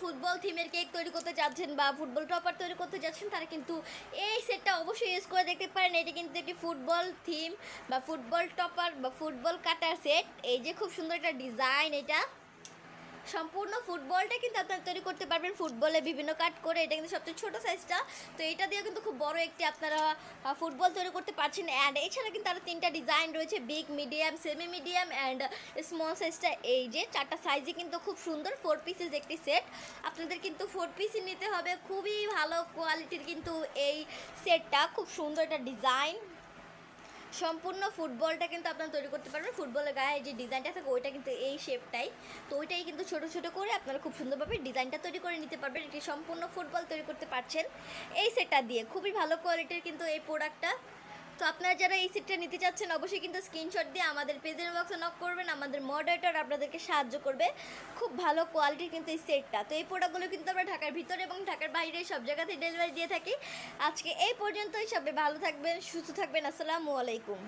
Football থিমের cake তৈরি করতে যাচ্ছেন বা ফুটবল টপার তৈরি করতে যাচ্ছেন তারা কিন্তু এই সেটটা অবশ্যই ইউজ করে দেখতে পারেন। এটি কিন্তু একটি ফুটবল থিম বা ফুটবল টপার বা ফুটবল কাটার সেট। এই যে খুব সুন্দর একটা ডিজাইন, এটা সম্পূর্ণ ফুটবলটা কিন্তু আপনারা তৈরি করতে পারবেন ফুটবলে বিভিন্ন কাট করে। এটা কিন্তু সবচেয়ে ছোটো সাইজটা, তো এটা দিয়ে কিন্তু খুব বড় একটি আপনারা ফুটবল তৈরি করতে পারছেন। অ্যান্ড এছাড়া কিন্তু আরও 3টা ডিজাইন রয়েছে, big, medium, semi medium and small সাইজটা। এই যে 4টা সাইজই কিন্তু খুব সুন্দর। 4 পিসেস একটি সেট, আপনাদের কিন্তু 4 পিসই নিতে হবে। খুবই ভালো কোয়ালিটির কিন্তু এই সেটটা, খুব সুন্দর একটা ডিজাইন। সম্পূর্ণ ফুটবলটা কিন্তু আপনারা তৈরি করতে পারবেন। ফুটবলের গায়ে যে ডিজাইনটা থাকে ওইটা কিন্তু এই শেপটাই, তো ওইটাই কিন্তু ছোটো ছোটো করে আপনারা খুব সুন্দরভাবে ডিজাইনটা তৈরি করে নিতে পারবেন। একটি সম্পূর্ণ ফুটবল তৈরি করতে পারছেন এই সেটটা দিয়ে। খুবই ভালো কোয়ালিটির কিন্তু এই প্রোডাক্টটা। তো আপনারা যারা এই সেটটা নিতে চাচ্ছেন অবশ্যই কিন্তু স্ক্রিনশট দিয়ে আমাদের পেজের বক্সে নক করবেন, আমাদের মডারেটর আপনাদেরকে সাহায্য করবে। খুব ভালো কোয়ালিটির কিন্তু এই সেটটা। তো এই প্রোডাক্টগুলো কিন্তু আমরা ঢাকার ভিতরে এবং ঢাকার বাইরে সব জায়গাতে ডেলিভারি দিয়ে থাকি। আজকে এই পর্যন্তই, সবাই ভালো থাকবেন, সুস্থ থাকবেন। আসসালামু আলাইকুম।